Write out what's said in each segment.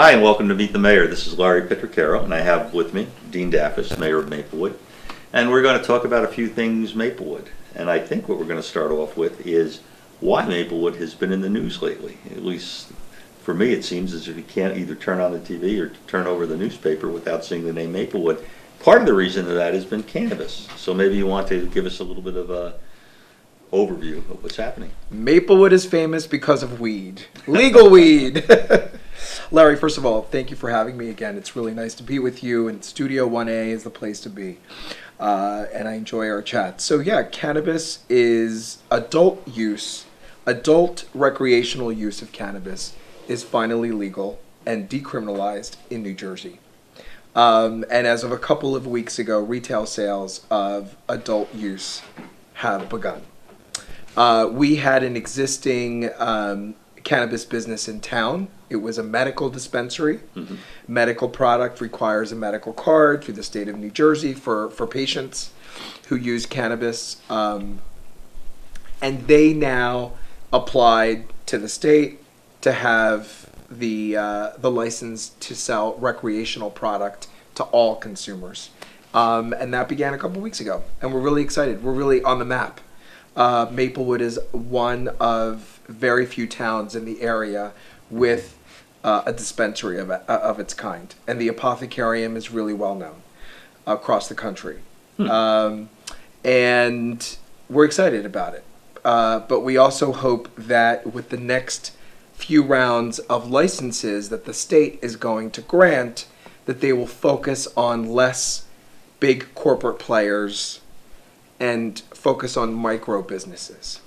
Hi, and welcome to Meet the Mayor. This is Larry Petraccaro, and I have with me Dean Dafis, Mayor of Maplewood. And we're going to talk about a few things Maplewood. And I think what we're going to start off with is why Maplewood has been in the news lately. At least for me, it seems as if you can't either turn on the TV or turn over the newspaper without seeing the name Maplewood. Part of the reason of that has been cannabis. So maybe you want to give us a little bit of a overview of what's happening. Maplewood is famous because of weed. Legal weed. Larry, first of all, thank you for having me again. It's really nice to be with you, and Studio 1A is the place to be. And I enjoy our chat. So yeah, cannabis is adult recreational use of cannabis is finally legal and decriminalized in New Jersey. And as of a couple of weeks ago, retail sales of adult use have begun. We had an existing cannabis business in town. It was a medical dispensary. Mm-hmm. Medical product requires a medical card through the state of New Jersey for patients who use cannabis. And they now applied to the state to have the license to sell recreational product to all consumers. And that began a couple weeks ago. And we're really excited. We're really on the map. Maplewood is one of very few towns in the area with a dispensary of its kind, and the apothecarium is really well known across the country. And we're excited about it. But we also hope that with the next few rounds of licenses that the state is going to grant, that they will focus on less big corporate players and focus on micro businesses.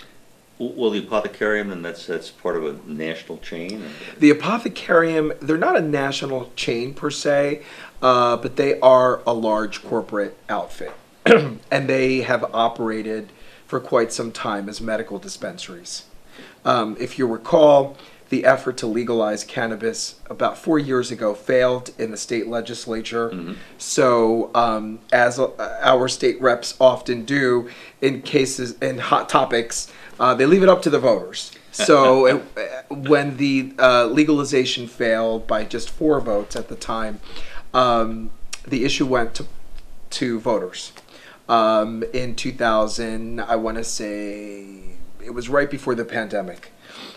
Well, the apothecarium, and that's part of a national chain? The apothecarium, they're not a national chain per se, but they are a large corporate outfit. And they have operated for quite some time as medical dispensaries. If you recall, the effort to legalize cannabis about 4 years ago failed in the state legislature. Mm-hmm. So as our state reps often do in hot topics, they leave it up to the voters. So when the legalization failed by just 4 votes at the time, the issue went to voters. In 2000, I want to say it was right before the pandemic.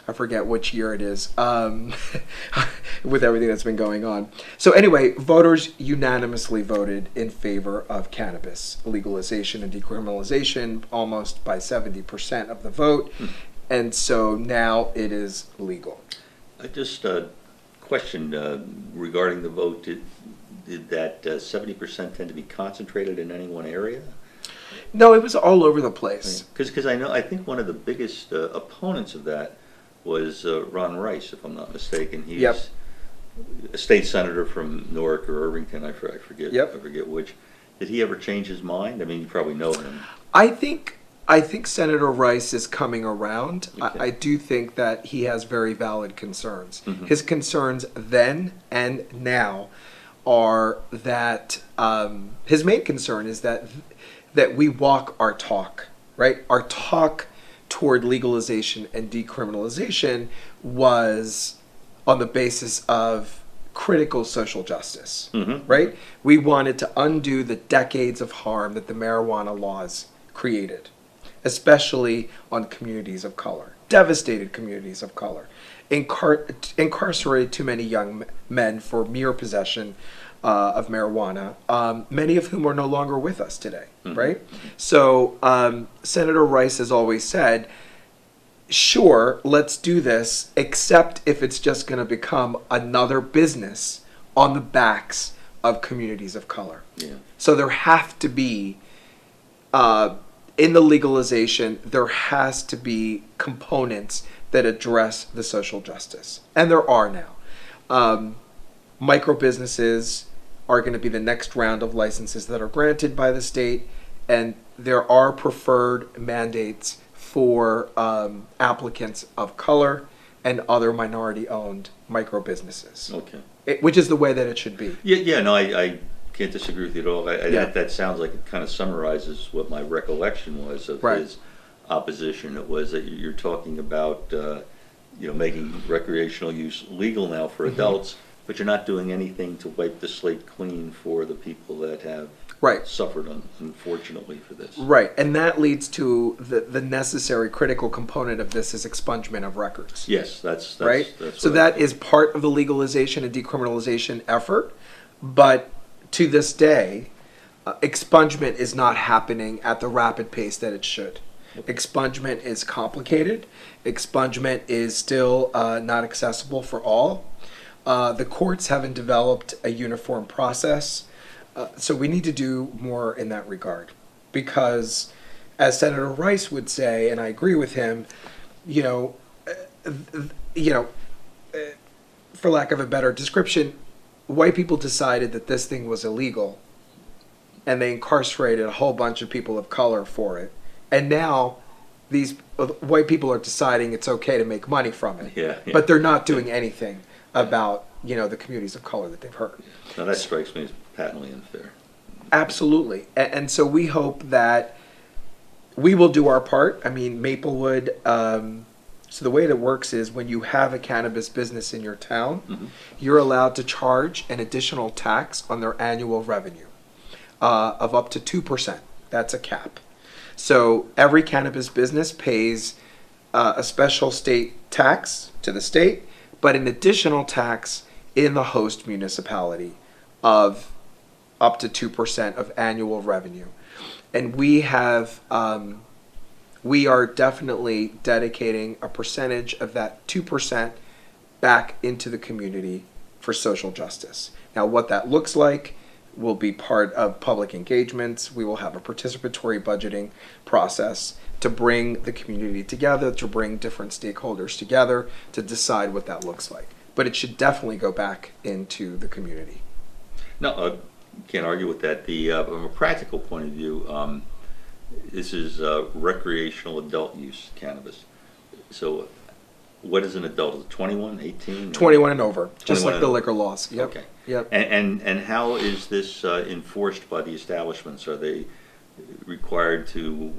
I forget which year it is, with everything that's been going on. So anyway, voters unanimously voted in favor of cannabis legalization and decriminalization, almost by 70% of the vote. And so now it is legal. I just questioned regarding the vote, did that 70% tend to be concentrated in any one area? No, it was all over the place. Because I think one of the biggest opponents of that was Ron Rice, if I'm not mistaken. He's a state senator from Newark or Irvington, I forget. I forget which. Did he ever change his mind? I mean, you probably know him. I think Senator Rice is coming around. Okay. I do think that he has very valid concerns. Mm-hmm. His concerns then and now are that his main concern is that we walk our talk, right? Our talk toward legalization and decriminalization was on the basis of critical social justice, right? We wanted to undo the decades of harm that the marijuana laws created, especially on communities of color, devastated communities of color, incarcerated too many young men for mere possession of marijuana, many of whom are no longer with us today, right? So Senator Rice has always said, sure, let's do this, except if it's just going to become another business on the backs of communities of color. Yeah. So there have to be, in the legalization, there has to be components that address the social justice. And there are now. Micro businesses are going to be the next round of licenses that are granted by the state, and there are preferred mandates for applicants of color and other minority-owned micro businesses. Okay. Which is the way that it should be. Yeah. No, I can't disagree with you at all. That sounds like it kind of summarizes what my recollection was of his opposition. It was that you're talking about, making recreational use legal now for adults, but you're not doing anything to wipe the slate clean for the people that have Right. suffered unfortunately for this. Right, and that leads to the necessary critical component of this is expungement of records. Yes, that's Right? That's So what I that is part of the legalization and decriminalization effort, but to this day, expungement is not happening at the rapid pace that it should. Expungement is complicated. Expungement is still not accessible for all. The courts haven't developed a uniform process. So we need to do more in that regard, because, as Senator Rice would say, and I agree with him, you know, for lack of a better description, white people decided that this thing was illegal, and they incarcerated a whole bunch of people of color for it, and now these white people are deciding it's okay to make money from it, Yeah. but they're not doing anything about the communities of color that they've hurt. Now that strikes me as patently unfair. Absolutely. And so we hope that we will do our part. I mean, Maplewood, so the way it works is when you have a cannabis business in your town, you're allowed to charge an additional tax on their annual revenue of up to 2%. That's a cap. So every cannabis business pays a special state tax to the state, but an additional tax in the host municipality of up to 2% of annual revenue. And we are definitely dedicating a percentage of that 2% back into the community for social justice. Now, what that looks like will be part of public engagements. We will have a participatory budgeting process to bring the community together, to bring different stakeholders together to decide what that looks like. But it should definitely go back into the community. No, can't argue with that. From a practical point of view, this is recreational adult use cannabis. So what is an adult? Is it 21, 18? 21 and over, just 21 like and the over. liquor laws. Yep. Okay. Yep. And how is this enforced by the establishments? Are they required to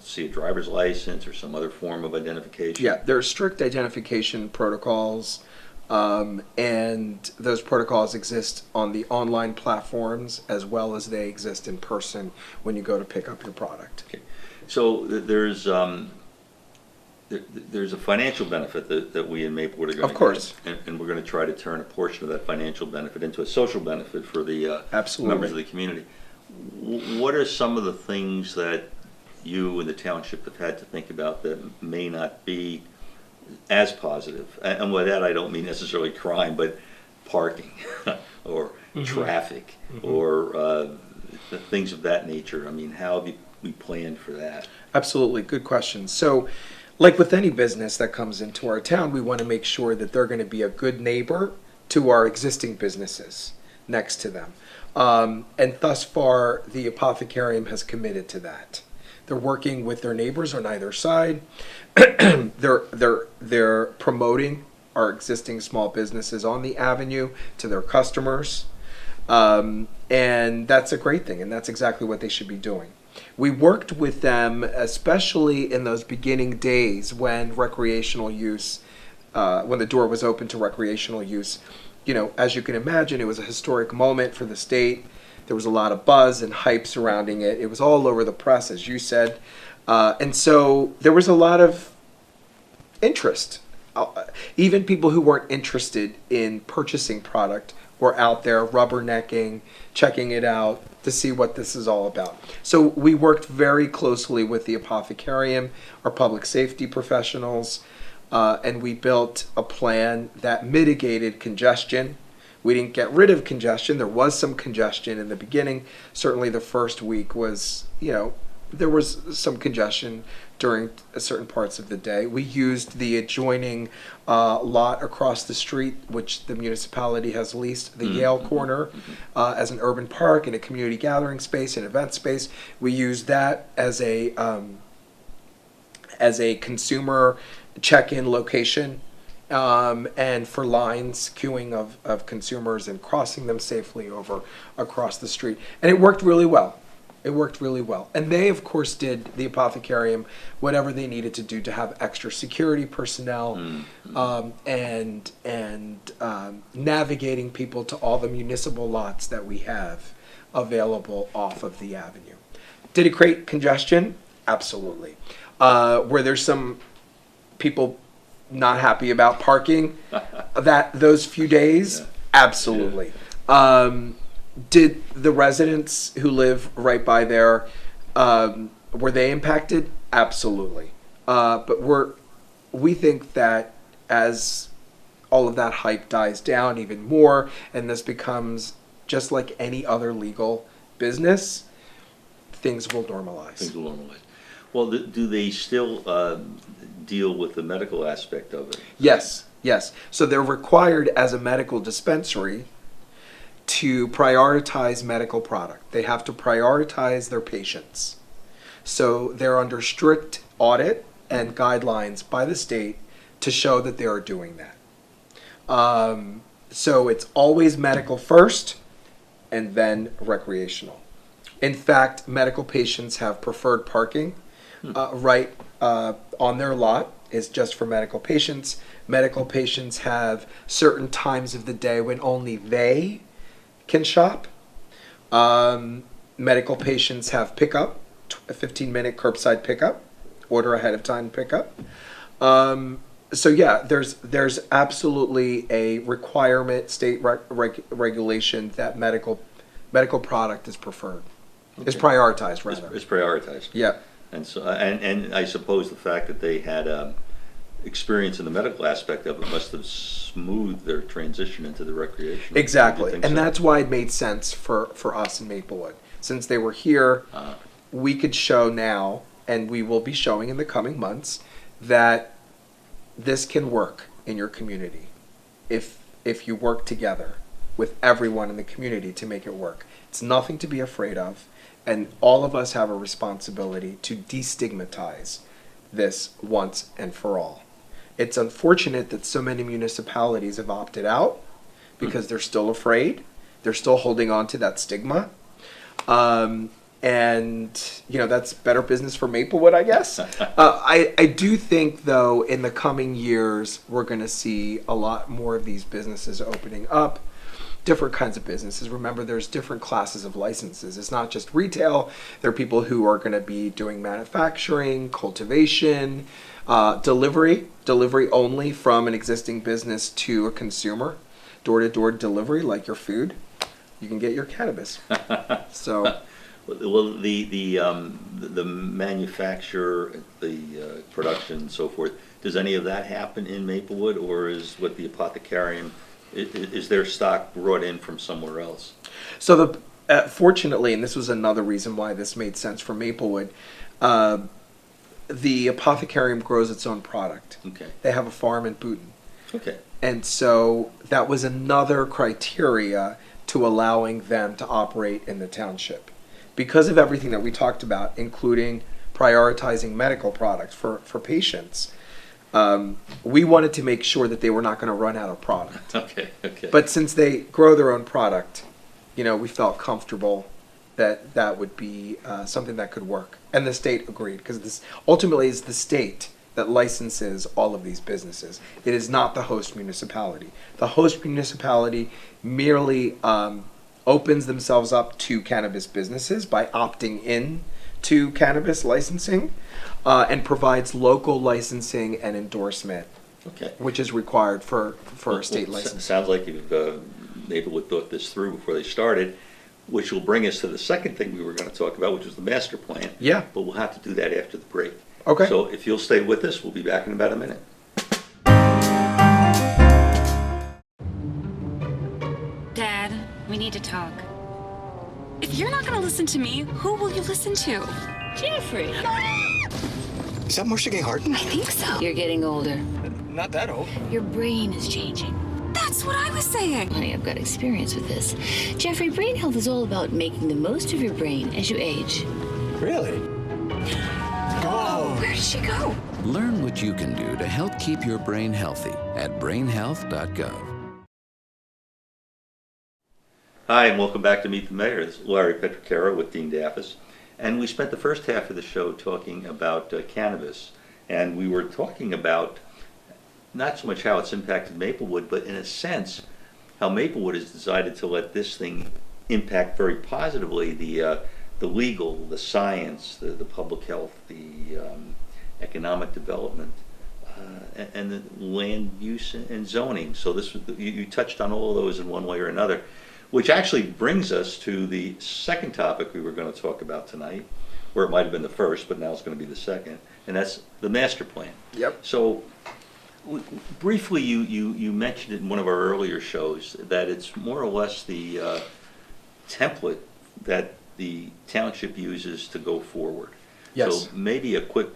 see a driver's license or some other form of identification? Yeah, there are strict identification protocols, and those protocols exist on the online platforms as well as they exist in person when you go to pick up your product. Okay. So there's a financial benefit that we in Maplewood are going to Of course. get, and we're going to try to turn a portion of that financial benefit into a social benefit for the Absolutely. members of the community. What are some of the things that you and the township have had to think about that may not be as positive? And by that I don't mean necessarily crime, but parking or traffic or things of that nature. I mean, how have we planned for that? Absolutely, good question. So, like with any business that comes into our town, we want to make sure that they're going to be a good neighbor to our existing businesses next to them. And thus far, the Apothecarium has committed to that. They're working with their neighbors on either side. They're promoting our existing small businesses on the avenue to their customers. And that's a great thing, and that's exactly what they should be doing. We worked with them, especially in those beginning days when recreational use, when the door was open to recreational use. You know, as you can imagine, it was a historic moment for the state. There was a lot of buzz and hype surrounding it. It was all over the press, as you said. And so there was a lot of interest. Even people who weren't interested in purchasing product were out there rubbernecking, checking it out to see what this is all about. So we worked very closely with the Apothecarium, our public safety professionals, and we built a plan that mitigated congestion. We didn't get rid of congestion. There was some congestion in the beginning. Certainly the first week was, there was some congestion during certain parts of the day. We used the adjoining lot across the street, which the municipality has leased, the Yale Corner, as an urban park and a community gathering space and event space. We used that as a consumer check-in location, and for lines, queuing of consumers and crossing them safely over across the street. And it worked really well. It worked really well. And they, of course, did, the apothecarium, whatever they needed to do to have extra security personnel and navigating people to all the municipal lots that we have available off of the avenue. Did it create congestion? Absolutely. Were there some people not happy about parking those few days? Yeah. Absolutely. Did the residents who live right by there, were they impacted? Absolutely. But we think that as all of that hype dies down even more, and this becomes just like any other legal business, things will normalize. Things will normalize. Well, do they still deal with the medical aspect of it? Yes. So they're required as a medical dispensary to prioritize medical product. They have to prioritize their patients. So they're under strict audit and guidelines by the state to show that they are doing that. So it's always medical first and then recreational. In fact, medical patients have preferred parking right on their lot. Is just for medical patients. Medical patients have certain times of the day when only they can shop. Medical patients have pickup, a 15-minute curbside pickup, order ahead of time pickup. So yeah, there's absolutely a requirement, state regulation that medical product is preferred, is prioritized rather. It's prioritized. Yeah. And so, and I suppose the fact that they had experience in the medical aspect of it must have smoothed their transition into the recreation. Exactly, and that's why it made sense for us in Maplewood. Since they were here, we could show now, and we will be showing in the coming months, that this can work in your community if you work together with everyone in the community to make it work. It's nothing to be afraid of. And all of us have a responsibility to destigmatize this once and for all. It's unfortunate that so many municipalities have opted out because they're still afraid. They're still holding on to that stigma. And, that's better business for Maplewood, I guess. I do think, though, in the coming years, we're going to see a lot more of these businesses opening up. Different kinds of businesses. Remember, there's different classes of licenses. It's not just retail. There are people who are going to be doing manufacturing, cultivation, delivery only from an existing business to a consumer, door-to-door delivery, like your food. You can get your cannabis. So, well, the manufacture, the production, and so forth. Does any of that happen in Maplewood, or is what the apothecarium? Is their stock brought in from somewhere else? So fortunately, and this was another reason why this made sense for Maplewood, the apothecarium grows its own product. Okay. They have a farm in Booton. Okay. And so that was another criteria to allowing them to operate in the township. Because of everything that we talked about, including prioritizing medical products for patients, we wanted to make sure that they were not going to run out of product. Okay. But since they grow their own product, we felt comfortable that that would be something that could work. And the state agreed, because this ultimately is the state that licenses all of these businesses. It is not the host municipality. The host municipality merely opens themselves up to cannabis businesses by opting in to cannabis licensing, and provides local licensing and endorsement, which is required for a state license. Sounds like Maplewood thought this through before they started, which will bring us to the second thing we were going to talk about, which was the master plan. Yeah. But we'll have to do that after the break. Okay. So if you'll stay with us, we'll be back in about a minute. Dad, we need to talk. If you're not going to listen to me, who will you listen to? Jeffrey. Is that Marcia Gay Harden? I think so. You're getting older. Not that old. Your brain is changing. That's what I was saying. Honey, I've got experience with this. Jeffrey, brain health is all about making the most of your brain as you age. Really? Whoa, where did she go? Learn what you can do to help keep your brain healthy at brainhealth.gov. Hi, and welcome back to Meet the Mayor. This is Larry Petraccaro with Dean Dafis. And we spent the first half of the show talking about cannabis. And we were talking about not so much how it's impacted Maplewood, but in a sense, how Maplewood has decided to let this thing impact very positively the legal, the science, the public health, the economic development, and the land use and zoning. So this you touched on all of those in one way or another, which actually brings us to the second topic we were going to talk about tonight, where it might have been the first, but now it's going to be the second, and that's the master plan. Yep. So briefly, you mentioned it in one of our earlier shows that it's more or less the template that the township uses to go forward. Yes. So maybe a quick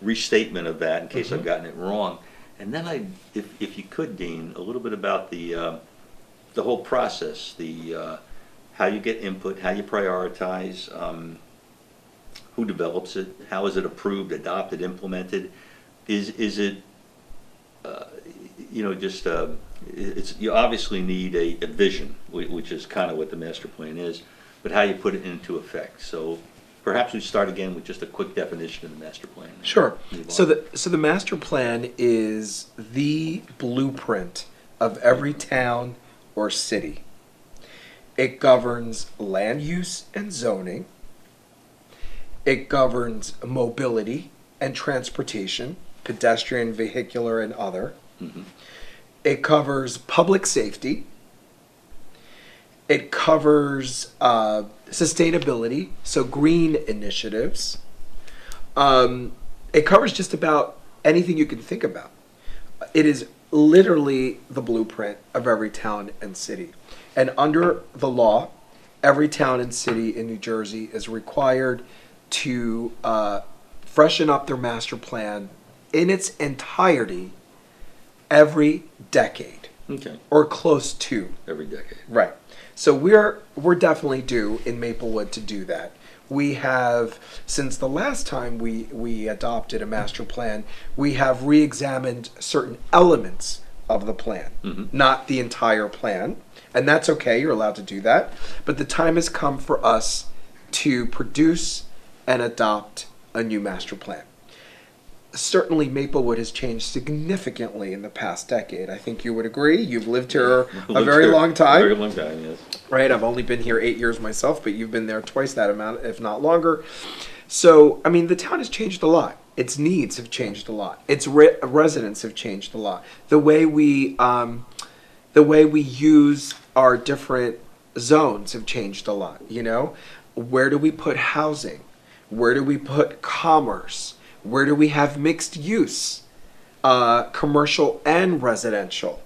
restatement of that in case I've gotten it wrong. And then if you could, Dean, a little bit about the whole process, the how you get input, how you prioritize, who develops it, how is it approved, adopted, implemented? Is it just it's you obviously need a vision, which is kind of what the master plan is, but how you put it into effect. So perhaps we start again with just a quick definition of the master plan. Sure. So the master plan is the blueprint of every town or city. It governs land use and zoning. It governs mobility and transportation, pedestrian, vehicular, and other. Mm-hmm. It covers public safety. It covers sustainability, so green initiatives. It covers just about anything you can think about. It is literally the blueprint of every town and city. And under the law, every town and city in New Jersey is required to freshen up their master plan in its entirety every decade. Okay. Or close to. Every decade. Right. So we're definitely due in Maplewood to do that. We have, since the last time we adopted a master plan, we have re-examined certain elements of the plan, not the entire plan. And that's okay, you're allowed to do that. But the time has come for us to produce and adopt a new master plan. Certainly Maplewood has changed significantly in the past decade. I think you would agree. You've lived here a very long time. Very long time, yes. Right, I've only been here 8 years myself, but you've been there twice that amount, if not longer. So, I mean, the town has changed a lot. Its needs have changed a lot. Its residents have changed a lot. The way we use our different zones have changed a lot. You know, where do we put housing? Where do we put commerce? Where do we have mixed use, commercial and residential?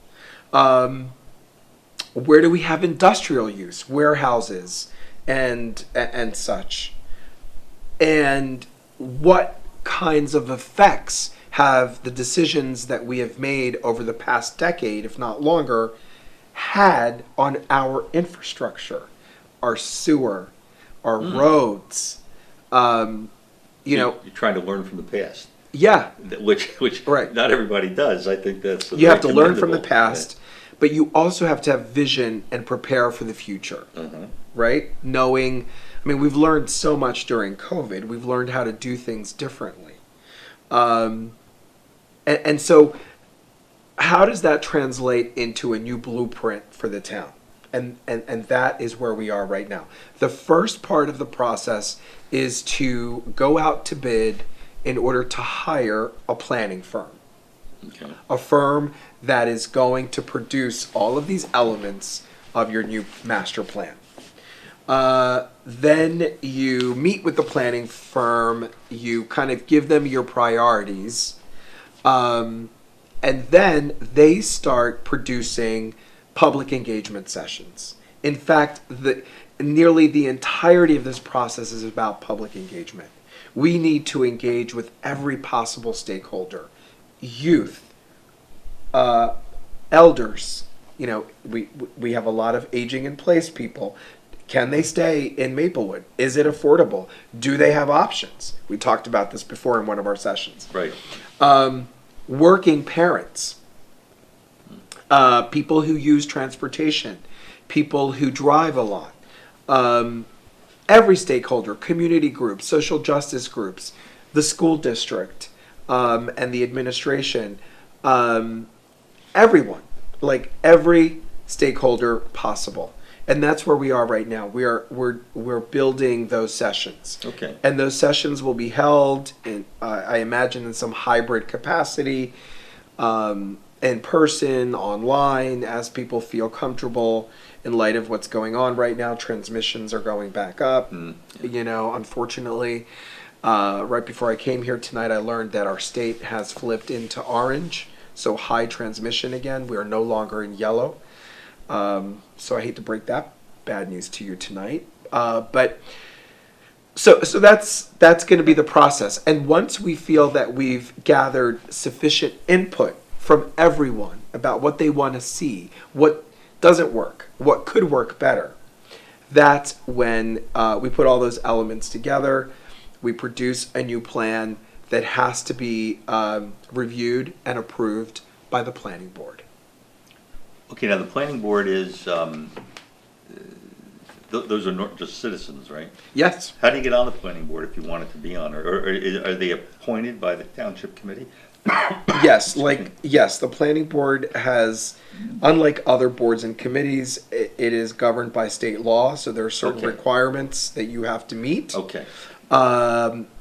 Where do we have industrial use, warehouses and such? And what kinds of effects have the decisions that we have made over the past decade, if not longer, had on our infrastructure, our sewer, our roads? You're trying to learn from the past. Yeah. Which right. Not everybody does. I think that's you have to learn from the past, but you also have to have vision and prepare for the future. Right? Knowing, I mean, we've learned so much during COVID. We've learned how to do things differently. And so how does that translate into a new blueprint for the town? And that is where we are right now. The first part of the process is to go out to bid in order to hire a planning firm. Okay. A firm that is going to produce all of these elements of your new master plan. Then you meet with the planning firm, you kind of give them your priorities, and then they start producing public engagement sessions. In fact, nearly the entirety of this process is about public engagement. We need to engage with every possible stakeholder, youth, elders. You know, we have a lot of aging in place people. Can they stay in Maplewood? Is it affordable? Do they have options? We talked about this before in one of our sessions. Right. Working parents. People who use transportation, people who drive a lot, every stakeholder, community groups, social justice groups, the school district, and the administration, everyone, like every stakeholder possible. And that's where we are right now. We're building those sessions. Okay. And those sessions will be held in, I imagine, in some hybrid capacity, in person, online, as people feel comfortable. In light of what's going on right now, transmissions are going back up. You know, unfortunately, right before I came here tonight, I learned that our state has flipped into orange, so high transmission again. We are no longer in yellow. So I hate to break that bad news to you tonight. But so that's going to be the process. And once we feel that we've gathered sufficient input from everyone about what they want to see, what doesn't work, what could work better, that's when we put all those elements together. We produce a new plan that has to be reviewed and approved by the planning board. Okay, now the planning board is, those are not just citizens, right? Yes. How do you get on the planning board if you wanted to be on, or are they appointed by the township committee? Yes, the planning board has, unlike other boards and committees, it is governed by state law, so there are certain Okay. requirements that you have to meet. Okay.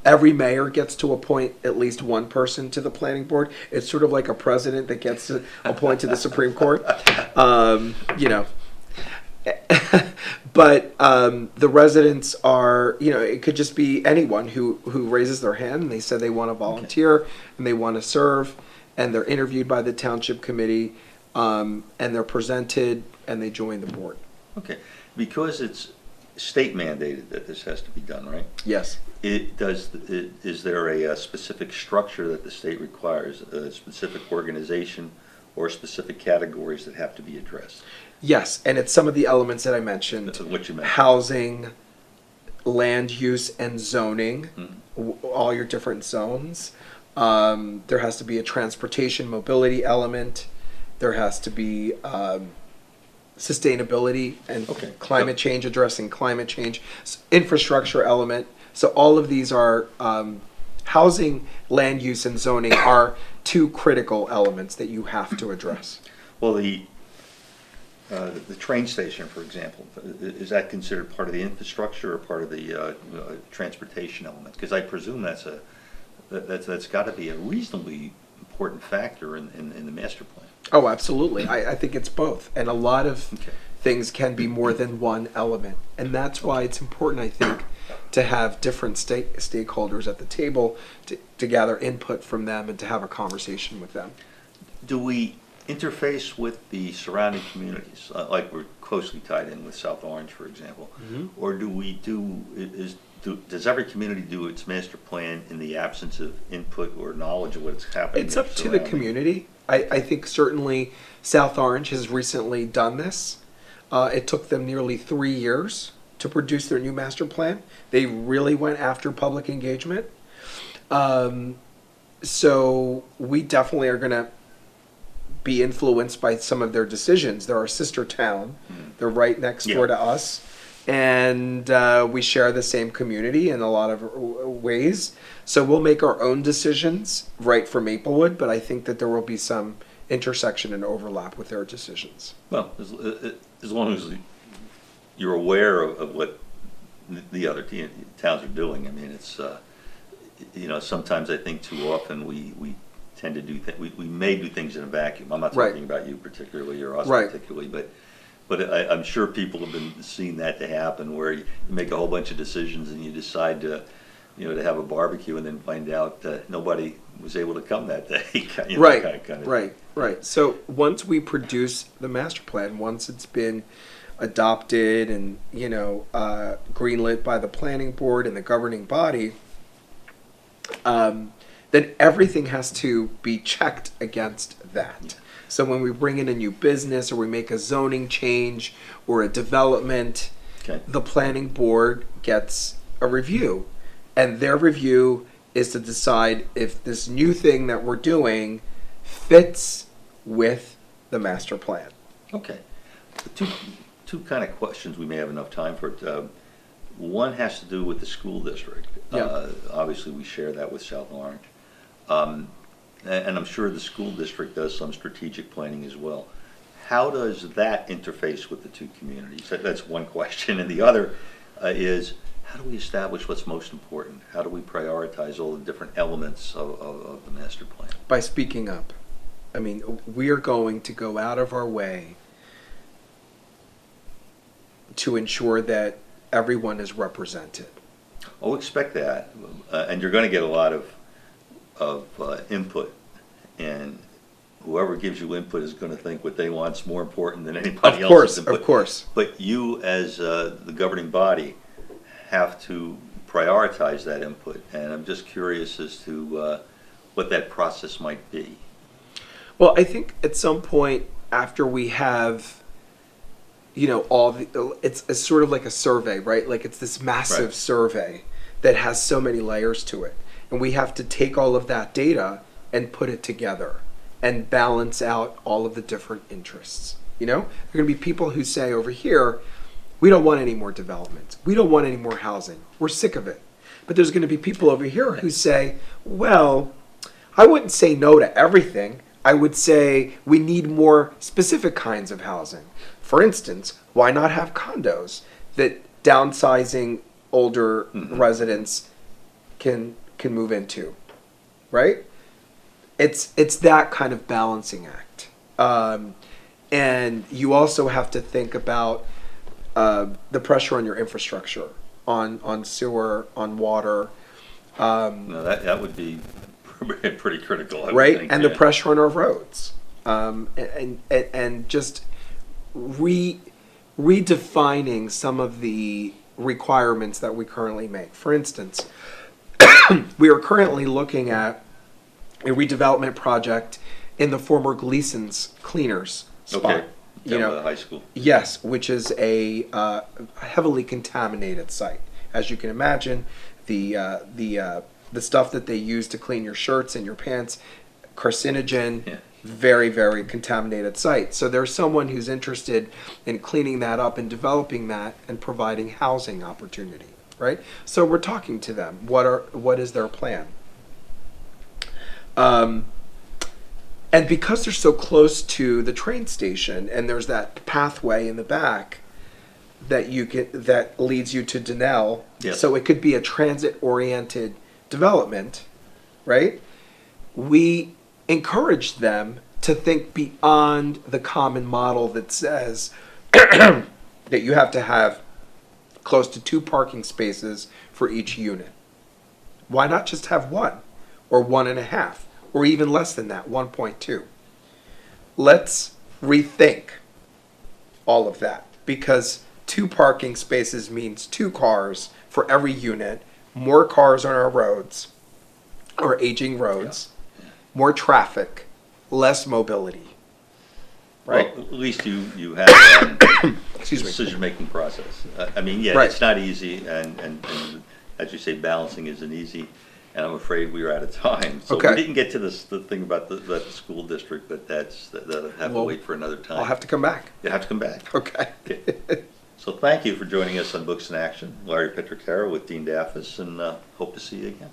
Every mayor gets to appoint at least one person to the planning board. It's sort of like a president that gets to appoint to the Supreme Court. You know. But the residents are, you know, it could just be anyone who raises their hand and they said they want to volunteer and they want to serve, and they're interviewed by the township committee, and they're presented and they join the board. Okay, because it's state mandated that this has to be done, right? Yes. Is there a specific structure that the state requires, a specific organization or specific categories that have to be addressed? Yes, and it's some of the elements that I mentioned. That's what you mentioned. Housing, land use and zoning, all your different zones. There has to be a transportation mobility element. There has to be sustainability and Okay. climate change, addressing climate change, infrastructure element. So all of these are housing, land use, and zoning are two critical elements that you have to address. Well, the train station, for example, is that considered part of the infrastructure or part of the transportation element? Because I presume that's got to be a reasonably important factor in the master plan. Oh, absolutely. I think it's both. And a lot of Okay. things can be more than one element. And that's why it's important, I think, to have different stakeholders at the table to gather input from them and to have a conversation with them. Do we interface with the surrounding communities, like we're closely tied in with South Orange, for example? Or does every community do its master plan in the absence of input or knowledge of what's happening? It's up to the community. I think certainly South Orange has recently done this. It took them nearly 3 years to produce their new master plan. They really went after public engagement. So we definitely are going to be influenced by some of their decisions. They're our sister town. They're right next door to us. And we share the same community in a lot of ways. So we'll make our own decisions right for Maplewood, but I think that there will be some intersection and overlap with their decisions. Well, as long as you're aware of what the other towns are doing. I mean, it's, you know, sometimes I think too often we tend to do we may do things in a vacuum. I'm not talking about you particularly or us particularly, but I'm sure people have been seeing that to happen, where you make a whole bunch of decisions and you decide to, you know, to have a barbecue and then find out nobody was able to come that day. You know, Right. So once we produce the master plan, once it's been adopted and, you know, greenlit by the planning board and the governing body, then everything has to be checked against that. So when we bring in a new business or we make a zoning change or a development, the planning board gets a review. And their review is to decide if this new thing that we're doing fits with the master plan. Okay. Two kind of questions we may have enough time for. One has to do with the school district. Yeah. Obviously, we share that with South Orange. And I'm sure the school district does some strategic planning as well. How does that interface with the two communities? That's one question. And the other is, how do we establish what's most important? How do we prioritize all the different elements of the master plan? By speaking up. I mean, we are going to go out of our way to ensure that everyone is represented. Oh, expect that. And you're going to get a lot of input. And whoever gives you input is going to think what they want is more important than anybody else's input. Of course. But you, as the governing body, have to prioritize that input. And I'm just curious as to what that process might be. Well, I think at some point after we have, all the, it's sort of like a survey, right? Like it's this massive Right. survey that has so many layers to it. And we have to take all of that data and put it together and balance out all of the different interests. There are going to be people who say over here, we don't want any more development. We don't want any more housing. We're sick of it. But there's going to be people over here who say, well, I wouldn't say no to everything. I would say we need more specific kinds of housing. For instance, why not have condos that downsizing older residents can move into, right? It's that kind of balancing act. And you also have to think about the pressure on your infrastructure, on sewer, on water. No, that would be pretty critical, I would Right, think, and yeah. the pressure on our roads, and just redefining some of the requirements that we currently make. For instance, we are currently looking at a redevelopment project in the former Gleason's Cleaners spot. Okay, down by the high school. Yes, which is a heavily contaminated site. As you can imagine, the stuff that they use to clean your shirts and your pants, carcinogen, Yeah. very, very contaminated site. So there's someone who's interested in cleaning that up and developing that and providing housing opportunity, right? So we're talking to them. What is their plan? And because they're so close to the train station and there's that pathway in the back that leads you to Denell, Yes. so it could be a transit-oriented development, right? We encourage them to think beyond the common model that says that you have to have close to 2 parking spaces for each unit. Why not just have 1 or 1.5 or even less than that, 1.2? Let's rethink all of that, because 2 parking spaces means 2 cars for every unit, more cars on our roads, or aging roads, more traffic, less mobility. Right? Well, at least you have Excuse me. decision-making process. I mean, yeah, Right. it's not easy, and as you say, balancing isn't easy, and I'm afraid we are out of time. So Okay. we didn't get to the thing about the school district, but that'll have to Well, wait for another time. I'll have to come back. You have to come back. Okay. So thank you for joining us on Books in Action. Larry Petraccaro with Dean Dafis, and hope to see you again.